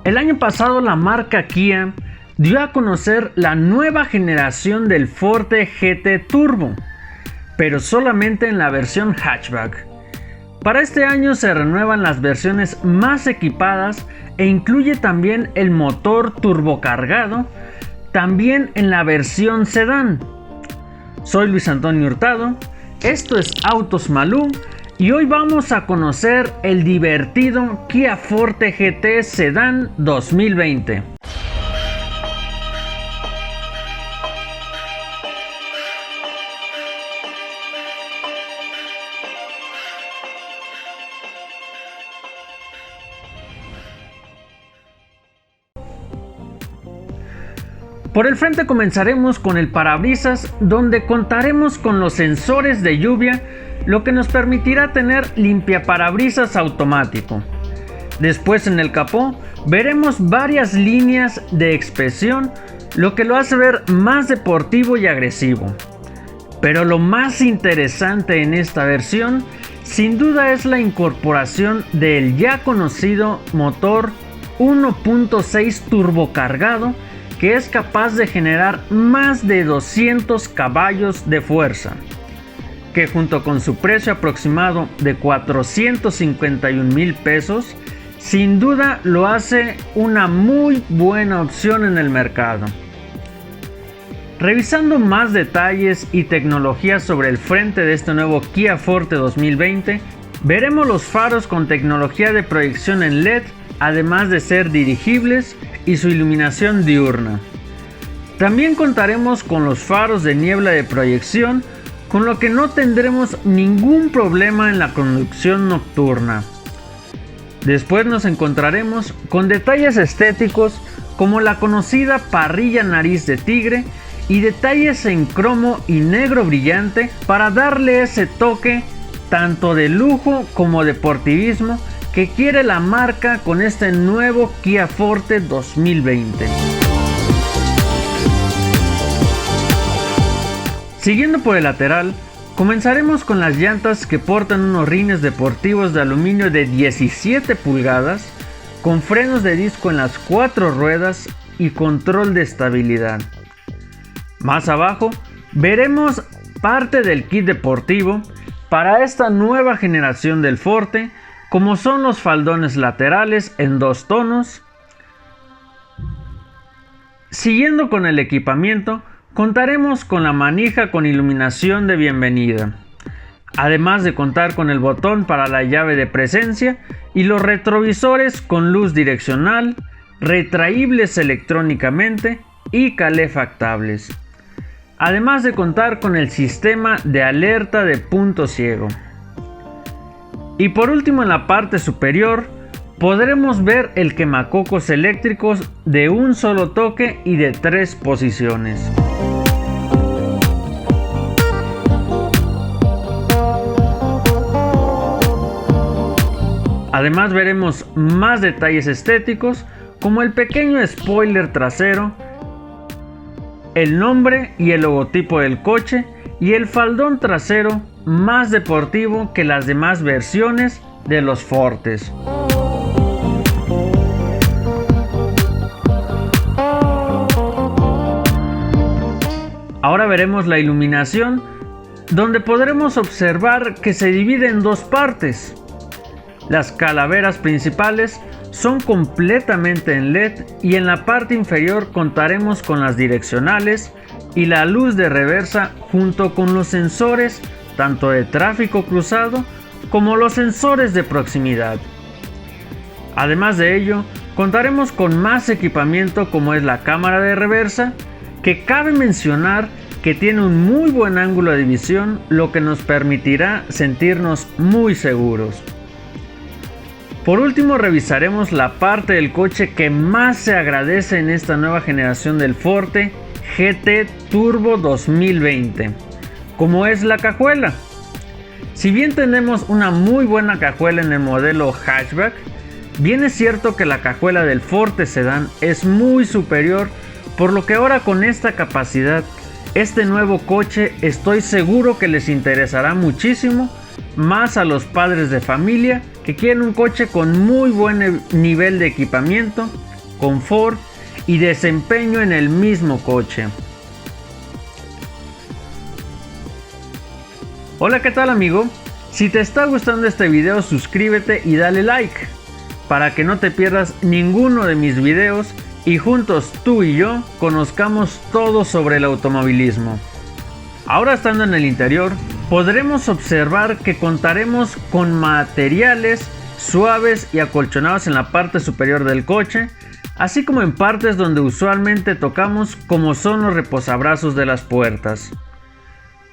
El año pasado la marca Kia dio a conocer la nueva generación del Forte GT Turbo, pero solamente en la versión hatchback. Para este año se renuevan las versiones más equipadas e incluye también el motor turbocargado, también en la versión sedán. Soy Luis Antonio Hurtado, esto es Autos Malú y hoy vamos a conocer el divertido Kia Forte GT Sedán 2020. Por el frente comenzaremos con el parabrisas, donde contaremos con los sensores de lluvia, lo que nos permitirá tener limpiaparabrisas automático. Después en el capó veremos varias líneas de expresión, lo que lo hace ver más deportivo y agresivo. Pero lo más interesante en esta versión, sin duda, es la incorporación del ya conocido motor 1.6 turbocargado, que es capaz de generar más de 200 caballos de fuerza, que junto con su precio aproximado de 451,000 pesos, sin duda lo hace una muy buena opción en el mercado. Revisando más detalles y tecnología sobre el frente de este nuevo Kia Forte 2020, veremos los faros con tecnología de proyección en LED, además de ser dirigibles, y su iluminación diurna. También contaremos con los faros de niebla de proyección, con lo que no tendremos ningún problema en la conducción nocturna. Después nos encontraremos con detalles estéticos como la conocida parrilla nariz de tigre y detalles en cromo y negro brillante para darle ese toque tanto de lujo como deportivismo que quiere la marca con este nuevo Kia Forte 2020. Siguiendo por el lateral, comenzaremos con las llantas que portan unos rines deportivos de aluminio de 17 pulgadas, con frenos de disco en las 4 ruedas y control de estabilidad. Más abajo veremos parte del kit deportivo para esta nueva generación del Forte, como son los faldones laterales en 2 tonos. Siguiendo con el equipamiento, contaremos con la manija con iluminación de bienvenida, además de contar con el botón para la llave de presencia y los retrovisores con luz direccional, retraíbles electrónicamente y calefactables, además de contar con el sistema de alerta de punto ciego. Y por último, en la parte superior podremos ver el quemacocos eléctricos de un solo toque y de 3 posiciones. Además veremos más detalles estéticos como el pequeño spoiler trasero, el nombre y el logotipo del coche y el faldón trasero más deportivo que las demás versiones de los Fortes. Ahora veremos la iluminación, donde podremos observar que se divide en 2 partes. Las calaveras principales son completamente en LED y en la parte inferior contaremos con las direccionales y la luz de reversa junto con los sensores tanto de tráfico cruzado como los sensores de proximidad. Además de ello, contaremos con más equipamiento como es la cámara de reversa, que cabe mencionar que tiene un muy buen ángulo de visión, lo que nos permitirá sentirnos muy seguros. Por último, revisaremos la parte del coche que más se agradece en esta nueva generación del Forte GT Turbo 2020, como es la cajuela. Si bien tenemos una muy buena cajuela en el modelo hatchback, bien es cierto que la cajuela del Forte Sedán es muy superior, por lo que ahora con esta capacidad, este nuevo coche estoy seguro que les interesará muchísimo más a los padres de familia que quieren un coche con muy buen nivel de equipamiento confort y desempeño en el mismo coche. Hola, ¿qué tal amigo? Si te está gustando este video, suscríbete y dale like para que no te pierdas ninguno de mis videos y juntos tú y yo conozcamos todo sobre el automovilismo. Ahora, estando en el interior, podremos observar que contaremos con materiales suaves y acolchonados en la parte superior del coche, así como en partes donde usualmente tocamos, como son los reposabrazos de las puertas.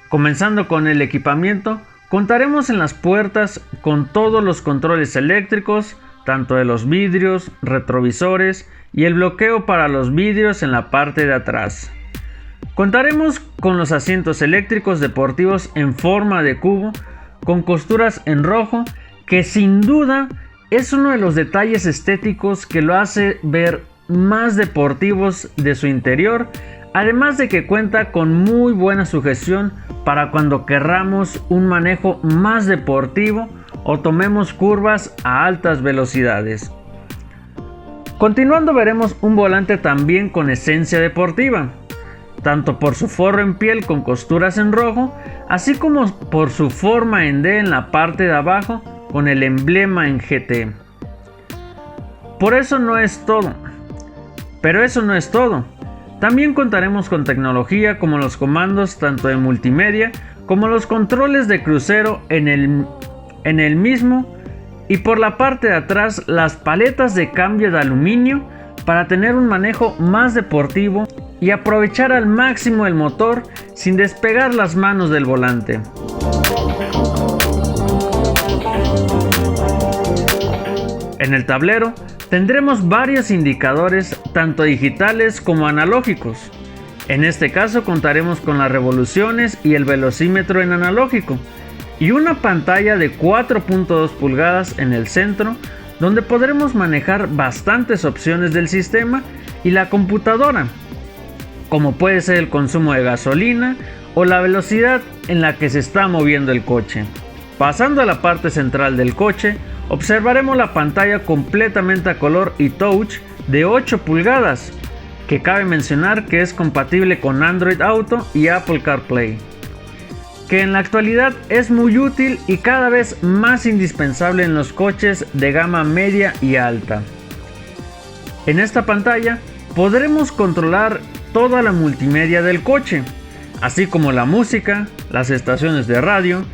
Comenzando con el equipamiento, contaremos en las puertas con todos los controles eléctricos, tanto de los vidrios, retrovisores y el bloqueo para los vidrios en la parte de atrás. Contaremos con los asientos eléctricos deportivos en forma de cubo, con costuras en rojo, que sin duda es uno de los detalles estéticos que lo hace ver más deportivos de su interior, además de que cuenta con muy buena sujeción para cuando querramos un manejo más deportivo o tomemos curvas a altas velocidades. Continuando, veremos un volante también con esencia deportiva, tanto por su forro en piel con costuras en rojo, así como por su forma en D en la parte de abajo con el emblema en GT. Pero eso no es todo. También contaremos con tecnología como los comandos tanto de multimedia como los controles de crucero en el mismo, y por la parte de atrás las paletas de cambio de aluminio para tener un manejo más deportivo y aprovechar al máximo el motor sin despegar las manos del volante. En el tablero tendremos varios indicadores tanto digitales como analógicos. En este caso contaremos con las revoluciones y el velocímetro en analógico y una pantalla de 4.2 pulgadas en el centro, donde podremos manejar bastantes opciones del sistema y la computadora, como puede ser el consumo de gasolina o la velocidad en la que se está moviendo el coche. Pasando a la parte central del coche, observaremos la pantalla completamente a color y touch de 8 pulgadas, que cabe mencionar que es compatible con Android Auto y Apple CarPlay, que en la actualidad es muy útil y cada vez más indispensable en los coches de gama media y alta. En esta pantalla podremos controlar toda la multimedia del coche, así como la música, las estaciones de radio,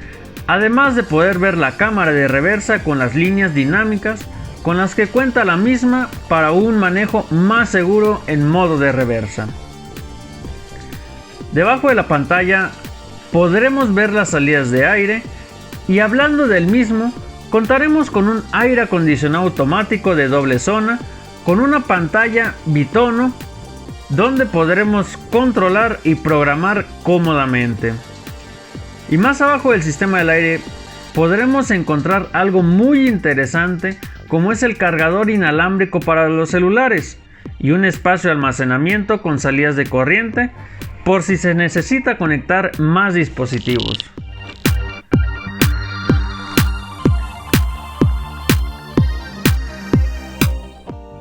además de poder ver la cámara de reversa con las líneas dinámicas con las que cuenta la misma para un manejo más seguro en modo de reversa. Debajo de la pantalla podremos ver las salidas de aire, y hablando del mismo, contaremos con un aire acondicionado automático de doble zona con una pantalla bitono donde podremos controlar y programar cómodamente. Y más abajo del sistema del aire podremos encontrar algo muy interesante, como es el cargador inalámbrico para los celulares y un espacio de almacenamiento con salidas de corriente por si se necesita conectar más dispositivos.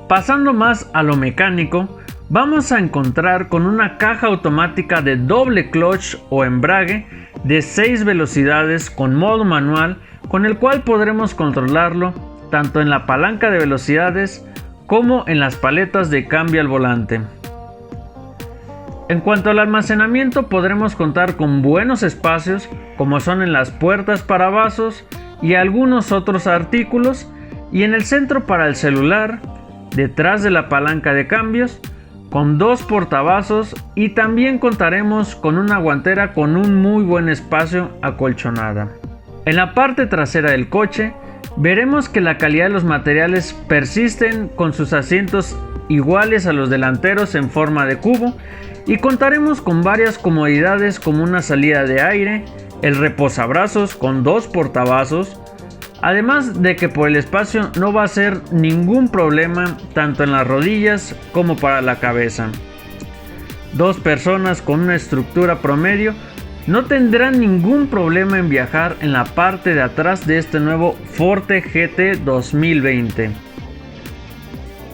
Pasando más a lo mecánico, vamos a encontrar con una caja automática de doble clutch o embrague de 6 velocidades con modo manual, con el cual podremos controlarlo tanto en la palanca de velocidades como en las paletas de cambio al volante. En cuanto al almacenamiento, podremos contar con buenos espacios como son en las puertas para vasos y algunos otros artículos, y en el centro para el celular, detrás de la palanca de cambios, con 2 portavasos, y también contaremos con una guantera con un muy buen espacio acolchonada. En la parte trasera del coche veremos que la calidad de los materiales persisten con sus asientos iguales a los delanteros en forma de cubo, y contaremos con varias comodidades como una salida de aire, el reposabrazos con 2 portavasos, además de que por el espacio no va a ser ningún problema tanto en las rodillas como para la cabeza. 2 personas con una estructura promedio no tendrán ningún problema en viajar en la parte de atrás de este nuevo Forte GT 2020.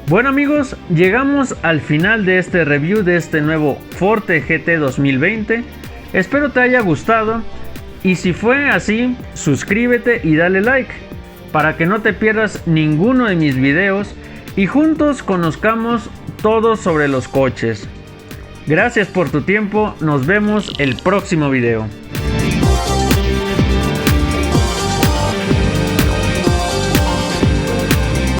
Bueno amigos, llegamos al final de este review de este nuevo Forte GT 2020. Espero te haya gustado y si fue así, suscríbete y dale like para que no te pierdas ninguno de mis videos y juntos conozcamos todo sobre los coches. Gracias por tu tiempo, nos vemos el próximo video.